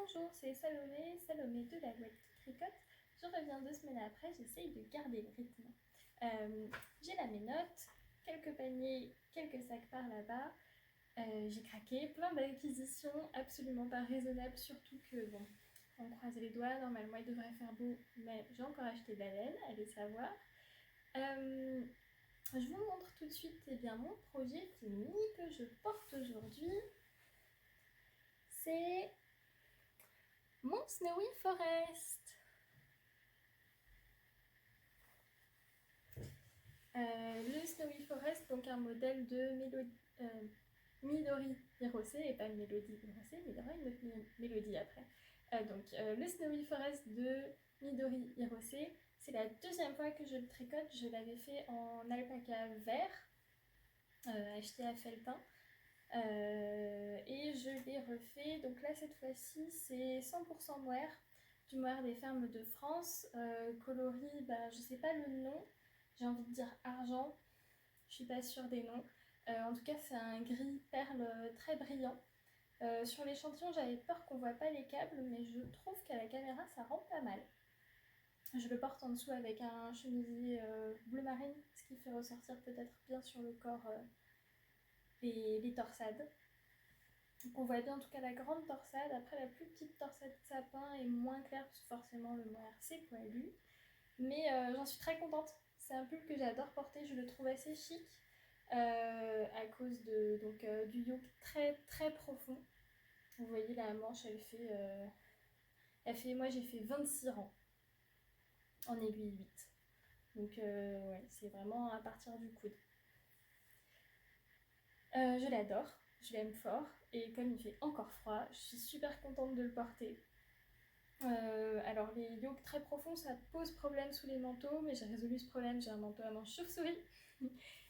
Bonjour, c'est Salomé, Salomé de la boîte qui tricote. Je reviens 2 semaines après, j'essaye de garder le rythme. J'ai là mes notes, quelques paniers, quelques sacs par là-bas. J'ai craqué, plein d'acquisitions absolument pas raisonnables, surtout que bon, on croise les doigts, normalement il devrait faire beau, mais j'ai encore acheté de la laine, allez savoir. Je vous montre tout de suite mon projet fini que je porte aujourd'hui. C'est mon Snowy Forest. Le Snowy Forest, donc un modèle de Midori Hirose, et pas Mélodie Hirose, mais il y aura une autre mélodie après. Le Snowy Forest de Midori Hirose, c'est la deuxième fois que je le tricote. Je l'avais fait en alpaca vert, acheté à Felletin. Et je l'ai refait, donc là cette fois-ci c'est 100% mohair, du mohair des fermes de France, coloris, je sais pas le nom, j'ai envie de dire argent, je suis pas sûre des noms, en tout cas c'est un gris perle très brillant. Sur l'échantillon j'avais peur qu'on voit pas les câbles, mais je trouve qu'à la caméra ça rend pas mal. Je le porte en dessous avec un chemisier bleu marine, ce qui fait ressortir peut-être bien sur le corps les torsades. Donc on voit bien en tout cas la grande torsade. Après la plus petite torsade sapin est moins claire parce que forcément le mohair c'est poilu. Mais j'en suis très contente. C'est un pull que j'adore porter, je le trouve assez chic à cause du yoke très très profond. Vous voyez la manche moi j'ai fait 26 rangs en aiguille 8. Donc ouais, c'est vraiment à partir du coude. Je l'adore, je l'aime fort, et comme il fait encore froid, je suis super contente de le porter. Alors les yokes très profonds ça pose problème sous les manteaux, mais j'ai résolu ce problème, j'ai un manteau à manches chauve-souris.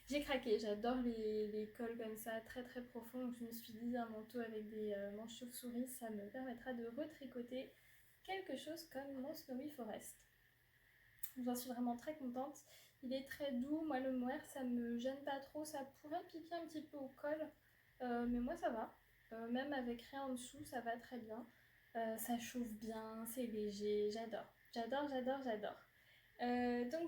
J'ai craqué, j'adore les cols comme ça très très profonds, donc je me suis dit un manteau avec des manches chauve-souris ça me permettra de retricoter quelque chose comme mon Snowy Forest. J'en suis vraiment très contente, il est très doux, moi le mohair ça me gêne pas trop, ça pourrait piquer un petit peu au col, mais moi ça va, même avec rien en dessous ça va très bien. Ça chauffe bien, c'est léger, j'adore. Donc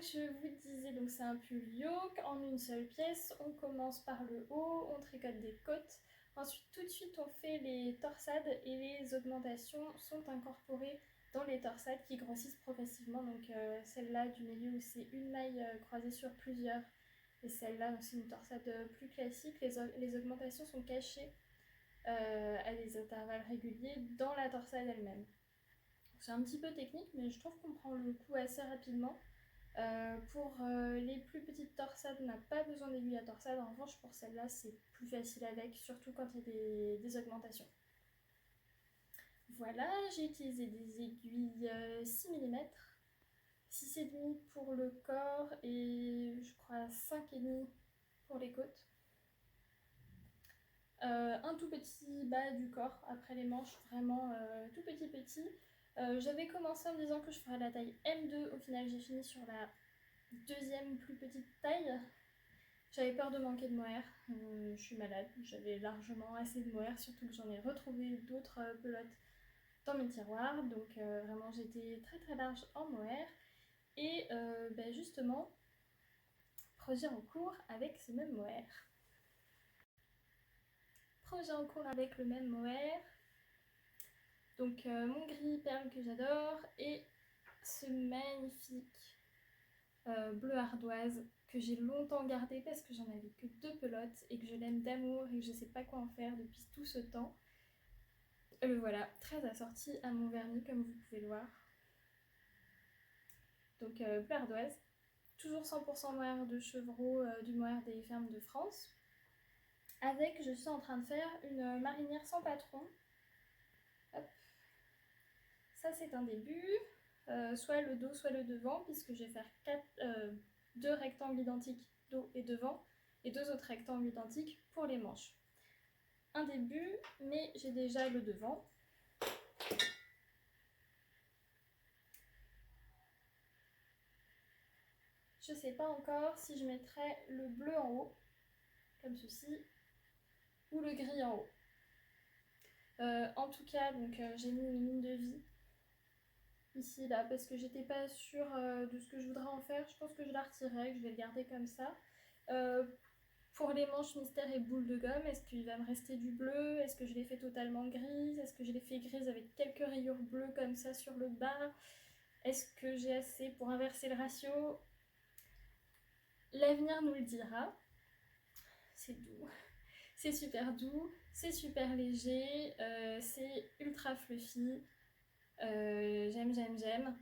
je vous disais, donc c'est un pull yoke en une seule pièce. On commence par le haut, on tricote des côtes. Ensuite, tout de suite, on fait les torsades et les augmentations sont incorporées dans les torsades qui grossissent progressivement. Donc celle-là du milieu où c'est une maille croisée sur plusieurs. Et celle-là, c'est une torsade plus classique. Les augmentations sont cachées à des intervalles réguliers dans la torsade elle-même. C'est un petit peu technique, mais je trouve qu'on prend le coup assez rapidement. Pour les plus petites torsades, on n'a pas besoin d'aiguille à torsade. En revanche, pour celle-là, c'est plus facile avec, surtout quand il y a des augmentations. Voilà, j'ai utilisé des aiguilles 6 mm, 6,5 pour le corps et je crois 5,5 pour les côtes. Un tout petit bas du corps après les manches, vraiment tout petit. J'avais commencé en me disant que je ferais la taille M2, au final j'ai fini sur la deuxième plus petite taille. J'avais peur de manquer de mohair, je suis malade, j'avais largement assez de mohair, surtout que j'en ai retrouvé d'autres pelotes dans mes tiroirs, donc vraiment j'étais très très large en mohair. Et justement, projet en cours avec ce même mohair. Projet en cours avec le même mohair. Donc mon gris perle que j'adore et ce magnifique bleu ardoise que j'ai longtemps gardé parce que j'en avais que 2 pelotes et que je l'aime d'amour et que je sais pas quoi en faire depuis tout ce temps. Le voilà, très assorti à mon vernis comme vous pouvez le voir. Donc bleu ardoise, toujours 100% mohair de chevreau, du mohair des fermes de France. Avec, je suis en train de faire une marinière sans patron. Hop. Ça c'est un début, soit le dos soit le devant, puisque je vais faire 2 rectangles identiques dos et devant, et 2 autres rectangles identiques pour les manches. Un début, mais j'ai déjà le devant. Je sais pas encore si je mettrai le bleu en haut, comme ceci, ou le gris en haut. En tout cas, donc j'ai mis une ligne de vie ici là parce que j'étais pas sûre de ce que je voudrais en faire. Je pense que je la retirerai, que je vais le garder comme ça. Pour les manches mystère et boule de gomme, est-ce qu'il va me rester du bleu? Est-ce que je l'ai fait totalement grise? Est-ce que je l'ai fait grise avec quelques rayures bleues comme ça sur le bas? Est-ce que j'ai assez pour inverser le ratio? L'avenir nous le dira. C'est doux, c'est super doux, c'est super léger, c'est ultra fluffy. J'aime, j'aime, j'aime.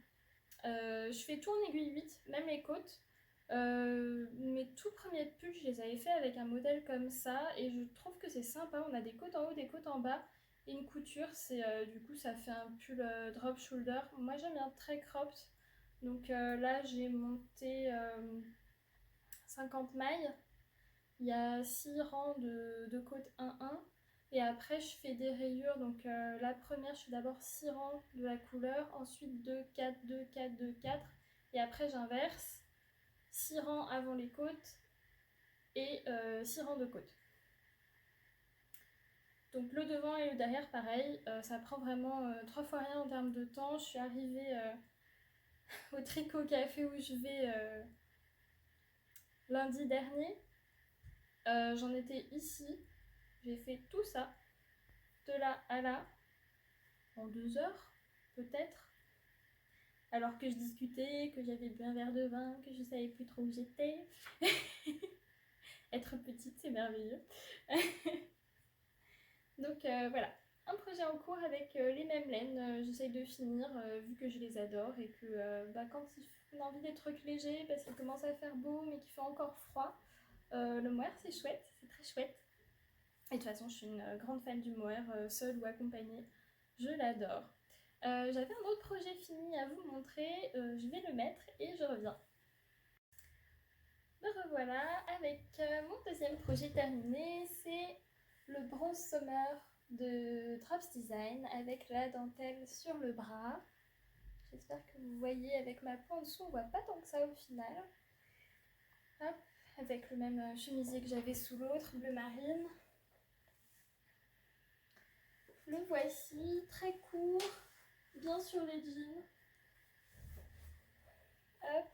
Je fais tout en aiguille 8, même les côtes. Mes tout premiers pulls, je les avais fait avec un modèle comme ça et je trouve que c'est sympa. On a des côtes en haut, des côtes en bas et une couture. Du coup, ça fait un pull drop shoulder. Moi, j'aime bien très cropped. Donc là, j'ai monté 50 mailles. Il y a 6 rangs de côtes 1-1. Et après, je fais des rayures. Donc la première, je fais d'abord 6 rangs de la couleur. Ensuite 2, 4, 2, 4, 2, 4. Et après, j'inverse. 6 rangs avant les côtes et 6 rangs de côtes. Donc le devant et le derrière, pareil. Ça prend vraiment 3 fois rien en termes de temps. Je suis arrivée au Tricot Café où je vais lundi dernier. J'en étais ici. J'ai fait tout ça, de là à là, en 2 heures, peut-être. Alors que je discutais, que j'avais bu un verre de vin, que je savais plus trop où j'étais. Être petite, c'est merveilleux. Donc voilà, un projet en cours avec les mêmes laines. J'essaye de finir vu que je les adore et que quand on a envie des trucs légers parce qu'il commence à faire beau mais qu'il fait encore froid, le mohair c'est chouette, c'est très chouette. Et de toute façon, je suis une grande fan du mohair, seule ou accompagnée. Je l'adore. J'avais un autre projet fini à vous montrer. Je vais le mettre et je reviens. Me revoilà avec mon deuxième projet terminé. C'est le bronze summer de Drops Design avec la dentelle sur le bras. J'espère que vous voyez avec ma peau en dessous. On voit pas tant que ça au final. Hop, avec le même chemisier que j'avais sous l'autre, bleu marine. Le voici, très court, bien sur les jeans. Hop,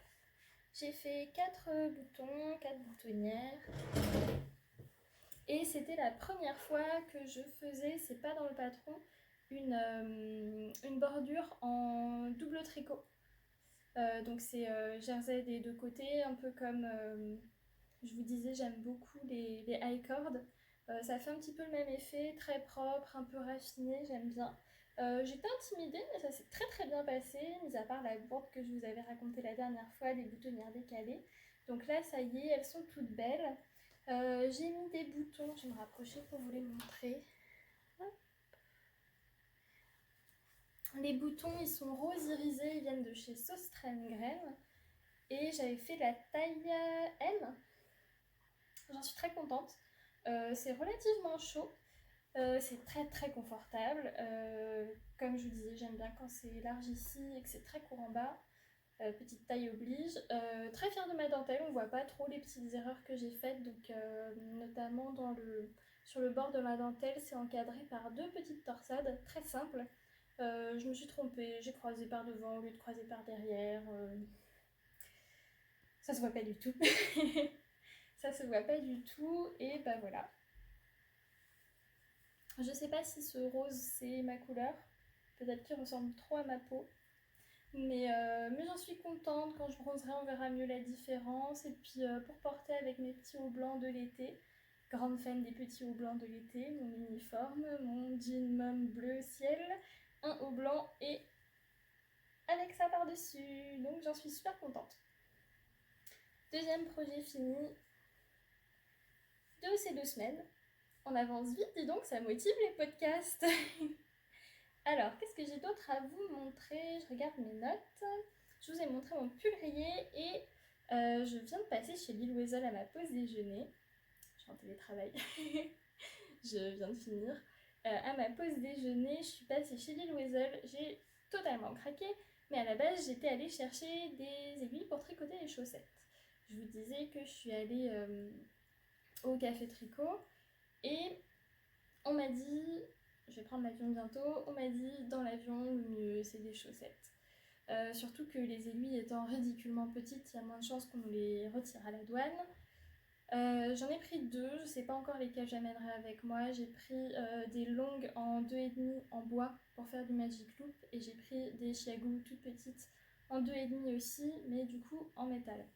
j'ai fait 4 boutons, 4 boutonnières. Et c'était la première fois que je faisais, c'est pas dans le patron, une bordure en double tricot. Donc c'est jersey des deux côtés, un peu comme je vous disais, j'aime beaucoup les high cord. Ça fait un petit peu le même effet, très propre, un peu raffiné, j'aime bien. J'étais intimidée, mais ça s'est très très bien passé, mis à part la bourde que je vous avais racontée la dernière fois, les boutonnières décalées. Donc là, ça y est, elles sont toutes belles. J'ai mis des boutons, je vais me rapprocher pour vous les montrer. Les boutons, ils sont rose irisés, ils viennent de chez Sostrengren. Et j'avais fait la taille M. J'en suis très contente. C'est relativement chaud. C'est très très confortable. Comme je vous disais, j'aime bien quand c'est large ici et que c'est très court en bas. Petite taille oblige. Très fière de ma dentelle, on voit pas trop les petites erreurs que j'ai faites. Donc, notamment sur le bord de ma dentelle, c'est encadré par 2 petites torsades très simples. Je me suis trompée, j'ai croisé par devant au lieu de croiser par derrière. Ça se voit pas du tout. Ça se voit pas du tout. Et bah voilà. Je sais pas si ce rose c'est ma couleur. Peut-être qu'il ressemble trop à ma peau. Mais j'en suis contente. Quand je bronzerai, on verra mieux la différence. Et puis pour porter avec mes petits hauts blancs de l'été. Grande fan des petits hauts blancs de l'été. Mon uniforme, mon jean mom bleu ciel. Un haut blanc et avec ça par-dessus. Donc j'en suis super contente. Deuxième projet fini de ces 2 semaines. On avance vite, dis donc, ça motive les podcasts. Alors, qu'est-ce que j'ai d'autre à vous montrer? Je regarde mes notes. Je vous ai montré mon pull rayé et je viens de passer chez Lil Weasel à ma pause déjeuner. Je suis en télétravail. Je viens de finir. À ma pause déjeuner, je suis passée chez Lil Weasel. J'ai totalement craqué, mais à la base, j'étais allée chercher des aiguilles pour tricoter les chaussettes. Je vous disais que je suis allée au café tricot et on m'a dit je vais prendre l'avion bientôt. On m'a dit dans l'avion, le mieux c'est des chaussettes. Surtout que les aiguilles étant ridiculement petites, il y a moins de chances qu'on nous les retire à la douane. J'en ai pris deux, je sais pas encore lesquelles j'amènerai avec moi. J'ai pris des longues en 2,5 en bois pour faire du Magic Loop et j'ai pris des Chiago toutes petites en 2,5 aussi, mais du coup en métal.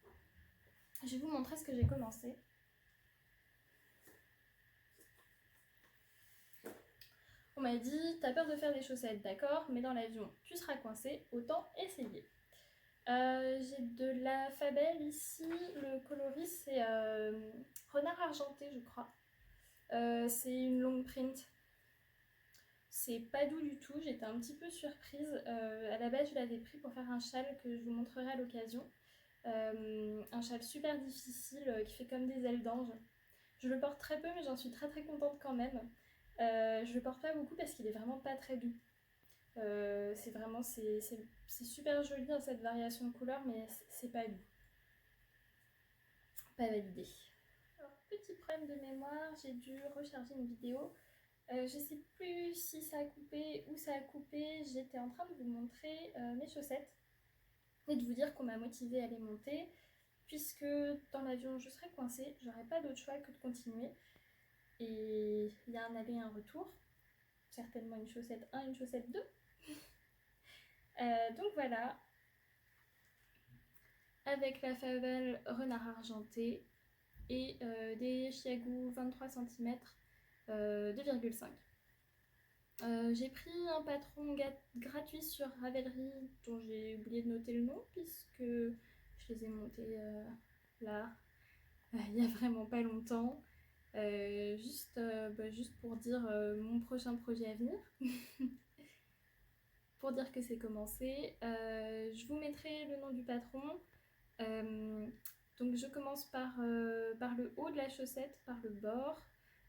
Je vais vous montrer ce que j'ai commencé. On m'a dit, t'as peur de faire des chaussettes, d'accord, mais dans l'avion tu seras coincé, autant essayer. J'ai de la Fabelle ici, le coloris c'est renard argenté je crois. C'est une longue print. C'est pas doux du tout, j'étais un petit peu surprise. À la base je l'avais pris pour faire un châle que je vous montrerai à l'occasion. Un châle super difficile qui fait comme des ailes d'ange. Je le porte très peu mais j'en suis très très contente quand même. Je le porte pas beaucoup parce qu'il est vraiment pas très doux. C'est vraiment c'est super joli dans cette variation de couleurs mais c'est pas doux. Pas validé. Alors, petit problème de mémoire, j'ai dû recharger une vidéo. Je sais plus si ça a coupé ou ça a coupé. J'étais en train de vous montrer mes chaussettes et de vous dire qu'on m'a motivée à les monter puisque dans l'avion je serais coincée, j'aurais pas d'autre choix que de continuer et il y a un aller et un retour, certainement une chaussette 1, une chaussette 2. Donc voilà, avec la Fabelle renard argenté et des Chiago 23 cm 2,5. J'ai pris un patron gratuit sur Ravelry dont j'ai oublié de noter le nom puisque je les ai montés là il y a vraiment pas longtemps. Juste pour dire mon prochain projet à venir. Pour dire que c'est commencé. Je vous mettrai le nom du patron. Donc je commence par le haut de la chaussette, par le bord.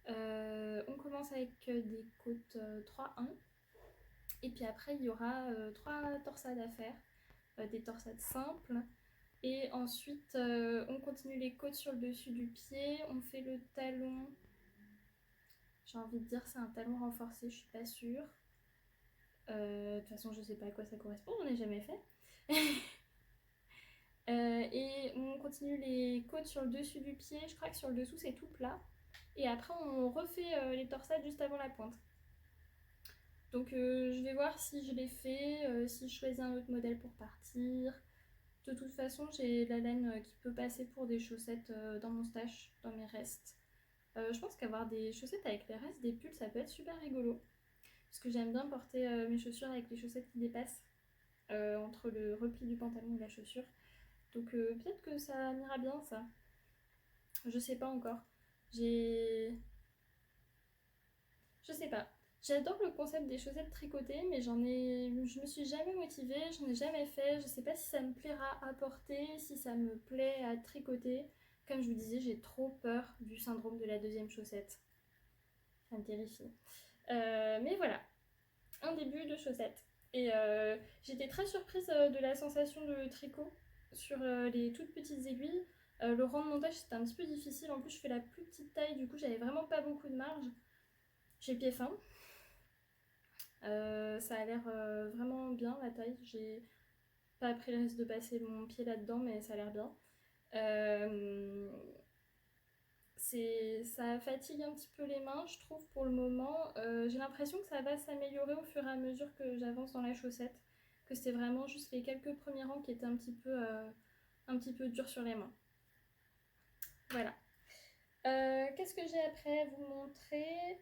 On commence avec des côtes 3-1 et puis après il y aura 3 torsades à faire, des torsades simples et ensuite on continue les côtes sur le dessus du pied, on fait le talon, j'ai envie de dire c'est un talon renforcé, je suis pas sûre, de toute façon je sais pas à quoi ça correspond, on n'a jamais fait. Et on continue les côtes sur le dessus du pied, je crois que sur le dessous c'est tout plat. Et après on refait les torsades juste avant la pointe. Donc je vais voir si je les fais, si je choisis un autre modèle pour partir. De toute façon j'ai la laine qui peut passer pour des chaussettes dans mon stash, dans mes restes. Je pense qu'avoir des chaussettes avec les restes des pulls ça peut être super rigolo. Parce que j'aime bien porter mes chaussures avec les chaussettes qui dépassent entre le repli du pantalon et la chaussure. Donc peut-être que ça m'ira bien ça. Je sais pas encore. Je sais pas. J'adore le concept des chaussettes tricotées, mais je me suis jamais motivée, j'en ai jamais fait. Je sais pas si ça me plaira à porter, si ça me plaît à tricoter. Comme je vous disais, j'ai trop peur du syndrome de la deuxième chaussette. Ça me terrifie. Mais voilà, un début de chaussette. Et j'étais très surprise de la sensation de tricot sur les toutes petites aiguilles. Le rang de montage c'était un petit peu difficile, en plus je fais la plus petite taille, du coup j'avais vraiment pas beaucoup de marge. J'ai le pied fin. Ça a l'air vraiment bien la taille. J'ai pas pris le risque de passer mon pied là-dedans, mais ça a l'air bien. Ça fatigue un petit peu les mains, je trouve, pour le moment. J'ai l'impression que ça va s'améliorer au fur et à mesure que j'avance dans la chaussette. Que c'était vraiment juste les quelques premiers rangs qui étaient un petit peu durs sur les mains. Voilà. Qu'est-ce que j'ai après à vous montrer ?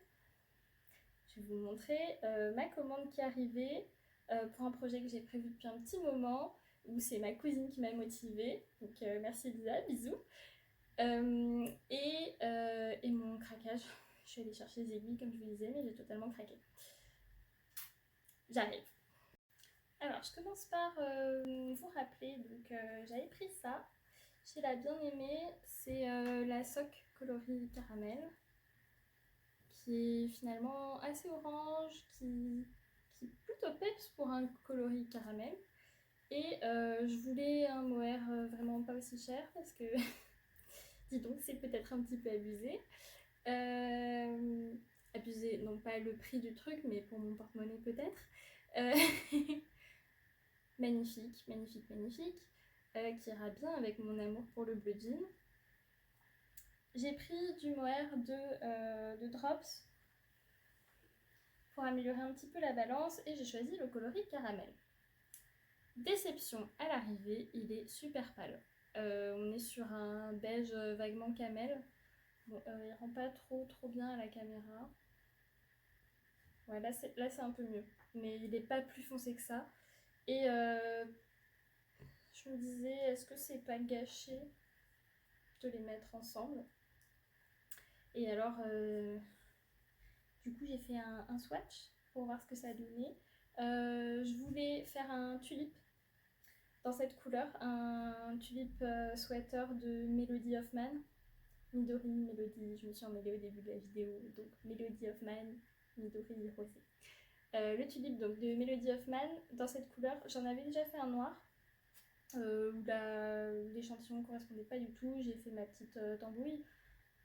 Je vais vous montrer ma commande qui est arrivée pour un projet que j'ai prévu depuis un petit moment, où c'est ma cousine qui m'a motivée. Donc merci Lisa, bisous. Et mon craquage, je suis allée chercher les aiguilles comme je vous disais, mais j'ai totalement craqué. J'arrive. Alors je commence par vous rappeler, donc j'avais pris ça, j'ai la bien aimée, c'est la sock coloris caramel, qui est finalement assez orange, qui est plutôt peps pour un coloris caramel. Et je voulais un mohair vraiment pas aussi cher parce que dis donc c'est peut-être un petit peu abusé. Abusé demander, non pas le prix du truc, mais pour mon porte-monnaie peut-être. Euh, magnifique, magnifique, magnifique. Qui ira bien avec mon amour pour le bleu jean. J'ai pris du mohair de Drops pour améliorer un petit peu la balance et j'ai choisi le coloris caramel. Déception à l'arrivée, il est super pâle. On est sur un beige vaguement camel. Bon, il rend pas trop bien à la caméra. Ouais, là c'est un peu mieux, mais il n'est pas plus foncé que ça. Et je me disais, est-ce que c'est pas gâché de les mettre ensemble? Et alors, du coup, j'ai fait un swatch pour voir ce que ça donnait. Je voulais faire un tulipe dans cette couleur, un tulipe sweater de Melody Hoffman. Midori, Melody, je me suis emmêlée au début de la vidéo, donc Melody Hoffman, Midori, rosé. Le tulipe donc, de Melody Hoffman, dans cette couleur, j'en avais déjà fait un noir, où l'échantillon ne correspondait pas du tout, j'ai fait ma petite tambouille,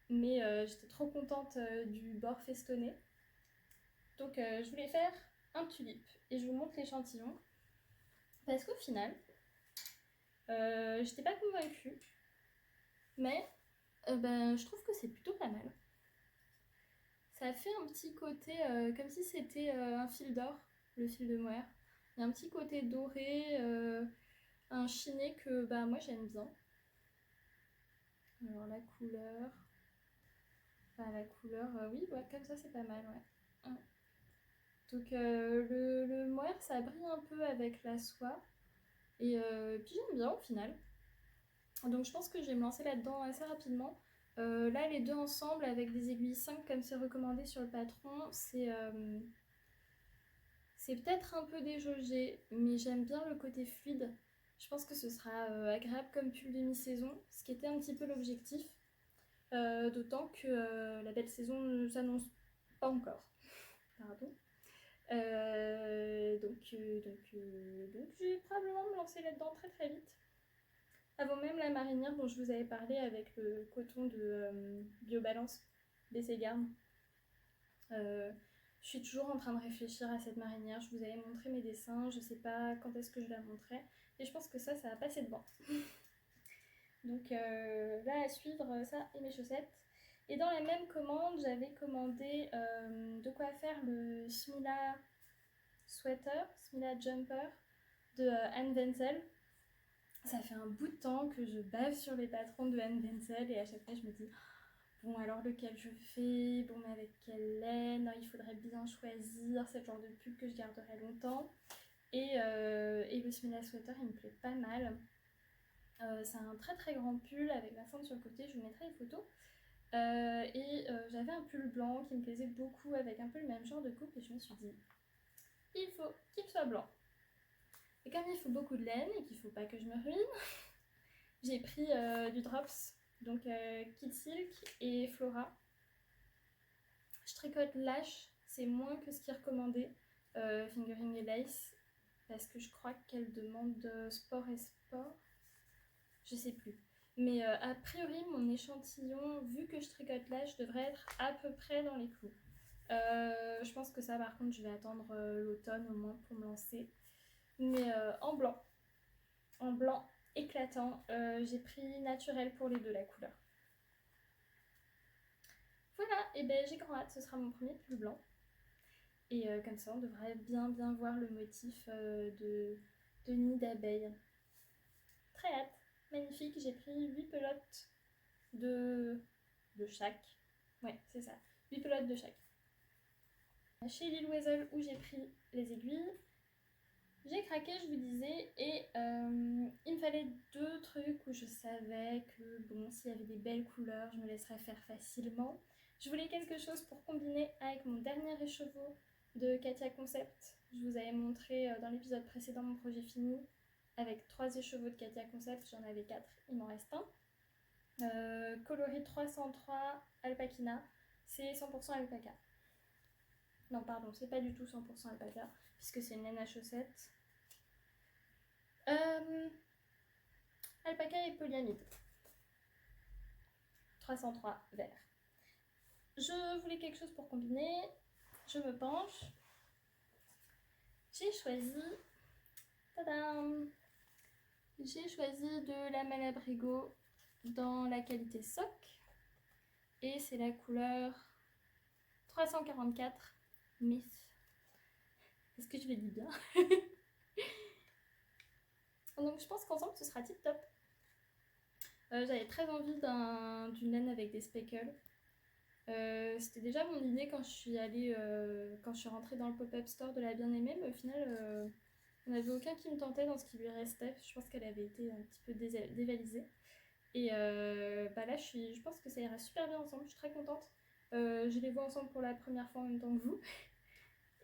mais j'étais trop contente du bord festonné. Donc je voulais faire un tulipe, et je vous montre l'échantillon, parce qu'au final, j'étais pas convaincue, mais je trouve que c'est plutôt pas mal. Ça a fait un petit côté comme si c'était un fil d'or, le fil de mohair. Il y a un petit côté doré, un chiné que moi j'aime bien. Alors la couleur, oui, ouais, comme ça c'est pas mal, ouais. Donc le mohair ça brille un peu avec la soie et puis j'aime bien au final. Donc je pense que je vais me lancer là-dedans assez rapidement. Là les deux ensemble avec des aiguilles 5 comme c'est recommandé sur le patron, c'est peut-être un peu déjaugé, mais j'aime bien le côté fluide. Je pense que ce sera agréable comme pull de mi-saison, ce qui était un petit peu l'objectif. D'autant que la belle saison ne s'annonce pas encore. Pardon. Donc je vais probablement me lancer là-dedans très très vite. Avant même la marinière dont je vous avais parlé avec le coton de Biobalance Bességarn. Je suis toujours en train de réfléchir à cette marinière. Je vous avais montré mes dessins, je sais pas quand est-ce que je la montrais. Et je pense que ça va passer devant. Donc là à suivre, ça et mes chaussettes. Et dans la même commande, j'avais commandé de quoi faire le Smila sweater, Smila jumper de Anne Wenzel. Ça fait un bout de temps que je bave sur les patrons de Anne Wenzel et à chaque fois je me dis bon alors lequel je fais, bon mais avec quelle laine, il faudrait bien choisir, c'est le genre de pull que je garderai longtemps. Et le Smila sweater il me plaît pas mal. C'est un très très grand pull avec la fente sur le côté, je vous mettrai les photos. J'avais un pull blanc qui me plaisait beaucoup avec un peu le même genre de coupe et je me suis dit il faut qu'il soit blanc. Et comme il faut beaucoup de laine et qu'il faut pas que je me ruine, j'ai pris du Drops, donc Kid Silk et Flora. Je tricote lâche, c'est moins que ce qui est recommandé, fingering et lace, parce que je crois qu'elle demande sport et sport, je sais plus. Mais a priori, mon échantillon, vu que je tricote lâche, devrait être à peu près dans les clous. Je pense que ça, par contre, je vais attendre l'automne au moins pour me lancer. Mais en blanc éclatant, j'ai pris naturel pour les deux, la couleur. Voilà, et j'ai grand hâte, ce sera mon premier pull blanc. Et comme ça, on devrait bien voir le motif de nid d'abeille. Très hâte, magnifique, j'ai pris 8 pelotes de chaque. Ouais, c'est ça, 8 pelotes de chaque. Chez Lil Weasel où j'ai pris les aiguilles, j'ai craqué, je vous disais, et il me fallait 2 trucs où je savais que bon, s'il y avait des belles couleurs, je me laisserais faire facilement. Je voulais quelque chose pour combiner avec mon dernier écheveau de Katia Concept. Je vous avais montré dans l'épisode précédent mon projet fini avec 3 écheveaux de Katia Concept, j'en avais 4, il m'en reste un. Coloris 303 Alpakina, c'est 100% alpaca. Non, pardon, c'est pas du tout 100% alpaca, puisque c'est une laine à chaussettes. Alpaca et polyamide. 303 vert. Je voulais quelque chose pour combiner. je me penche. J'ai choisi... Tadam! J'ai choisi de la Malabrigo dans la qualité soc. Et c'est la couleur 344 Miss. Est-ce que je le dis bien? Donc je pense qu'ensemble ce sera tip top. J'avais très envie d'une laine avec des speckles. C'était déjà mon idée quand je suis rentrée dans le pop-up store de la bien-aimée, mais au final il n'y en avait aucun qui me tentait dans ce qui lui restait. Je pense qu'elle avait été un petit peu dévalisée. Et là je pense que ça ira super bien ensemble, je suis très contente. Je les vois ensemble pour la première fois en même temps que vous.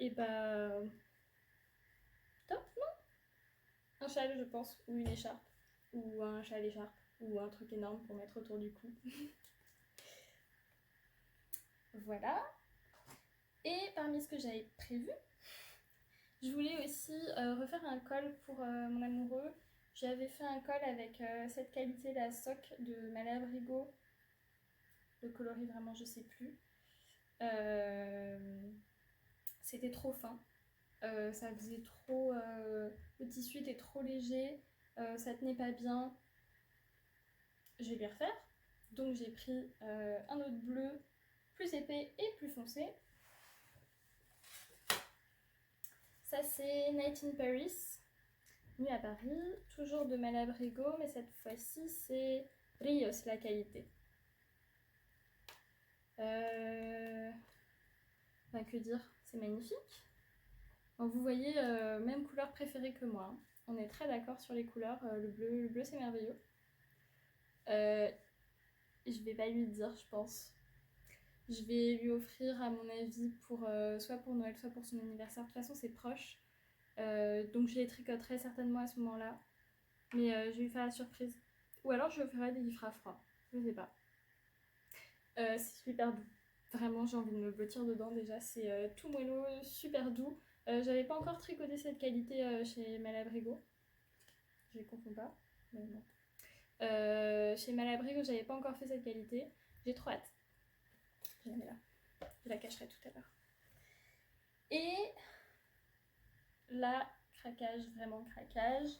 Et top, non? Un châle je pense, ou une écharpe, ou un châle écharpe, ou un truc énorme pour mettre autour du cou. Voilà. Et parmi ce que j'avais prévu, je voulais aussi refaire un col pour mon amoureux. J'avais fait un col avec cette qualité, la soc de Malabrigo. Le coloris vraiment je sais plus. C'était trop fin. Ça faisait trop... le tissu était trop léger. Ça tenait pas bien. Je vais lui refaire. Donc j'ai pris un autre bleu plus épais et plus foncé. Ça c'est Night in Paris, Nuit à Paris, toujours de Malabrigo, mais cette fois-ci c'est Rios la qualité. Que dire, c'est magnifique. Donc, vous voyez, même couleur préférée que moi. Hein. On est très d'accord sur les couleurs. Le bleu c'est merveilleux. Je vais pas lui dire, je pense. Je vais lui offrir, à mon avis, soit pour Noël, soit pour son anniversaire. De toute façon, c'est proche. Donc je les tricoterai certainement à ce moment-là. Mais je vais lui faire la surprise. Ou alors je le ferai dès qu'il fera froid. Je sais pas. C'est super doux. Vraiment, j'ai envie de me blottir dedans déjà. C'est tout moelleux, super doux. J'avais pas encore tricoté cette qualité chez Malabrigo. Je les confonds pas. Mais bon. Chez Malabrigo, j'avais pas encore fait cette qualité. J'ai trop hâte. Je la mets là. Je la cacherai tout à l'heure. Et là, craquage, vraiment craquage.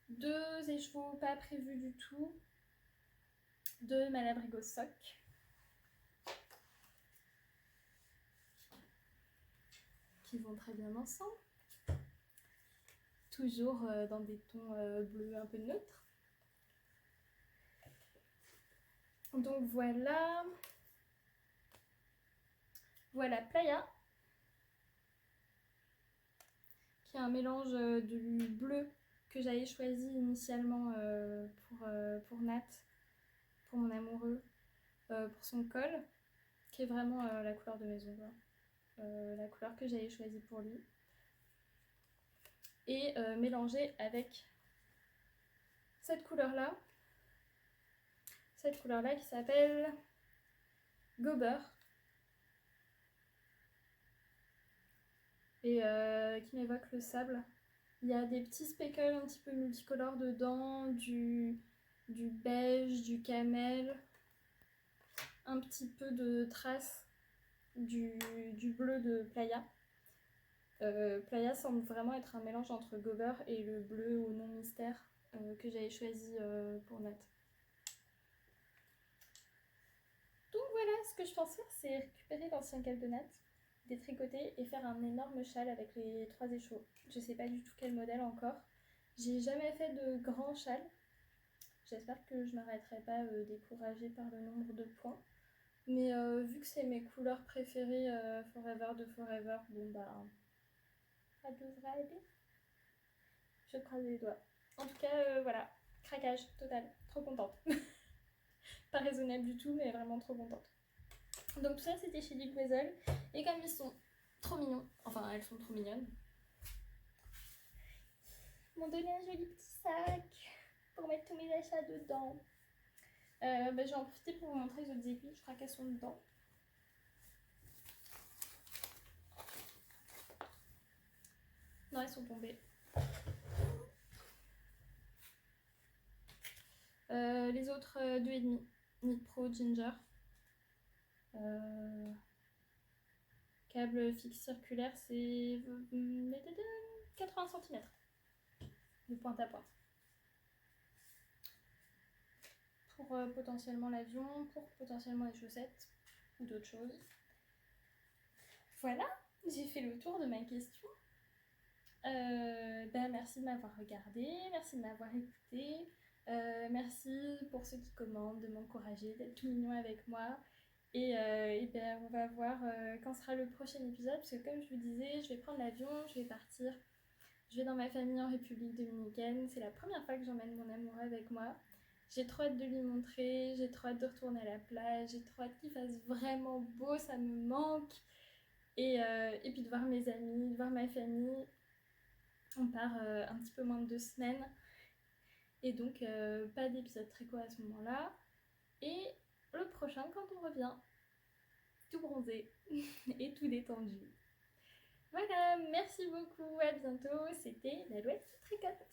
2 écheveaux pas prévus du tout. De Malabrigo soc. Qui vont très bien ensemble. Toujours dans des tons bleus un peu neutres. Donc voilà. Voilà Playa. Qui est un mélange du bleu que j'avais choisi initialement pour Nat, pour mon amoureux, pour son col, qui est vraiment la couleur de maison, la couleur que j'avais choisie pour lui, et mélangé avec cette couleur-là qui s'appelle Gober, et qui m'évoque le sable. Il y a des petits speckles un petit peu multicolores dedans, du beige, du camel, un petit peu de traces du bleu de Playa. Playa semble vraiment être un mélange entre Gober et le bleu au nom mystère que j'avais choisi pour Nat. Donc voilà, ce que je pense faire, c'est récupérer l'ancien cal de Nat, détricoter et faire un énorme châle avec les 3 écheveaux. Je sais pas du tout quel modèle encore. J'ai jamais fait de grand châle. J'espère que je m'arrêterai pas découragée par le nombre de points. Mais vu que c'est mes couleurs préférées Forever de Forever, bon bah ça devrait aller. Je croise les doigts. En tout cas, voilà, craquage total, trop contente. Pas raisonnable du tout, mais vraiment trop contente. Donc tout ça c'était chez Dick Weasel. Et comme ils sont trop mignons, enfin elles sont trop mignonnes, ils m'ont donné un joli petit sac pour mettre tous mes achats dedans. Je vais en profiter pour vous montrer les autres aiguilles, je crois qu'elles sont dedans. Non, elles sont tombées. Les autres 2,5. Knit Pro Ginger. câble fixe circulaire, c'est 80 cm de pointe à pointe. Pour potentiellement l'avion, pour potentiellement les chaussettes ou d'autres choses. Voilà, j'ai fait le tour de ma question. Merci de m'avoir regardé, merci de m'avoir écouté, merci pour ceux qui commentent, de m'encourager, d'être tout mignon avec moi. Et on va voir quand sera le prochain épisode, parce que comme je vous disais, je vais prendre l'avion, je vais partir. Je vais dans ma famille en République Dominicaine. C'est la première fois que j'emmène mon amoureux avec moi. J'ai trop hâte de lui montrer, j'ai trop hâte de retourner à la plage, j'ai trop hâte qu'il fasse vraiment beau, ça me manque. Et puis de voir mes amis, de voir ma famille. On part un petit peu moins de 2 semaines. Et donc pas d'épisode tricot à ce moment-là. Et le prochain quand on revient. Tout bronzé et tout détendu. Voilà, merci beaucoup, à bientôt. C'était l'Alouette qui tricote.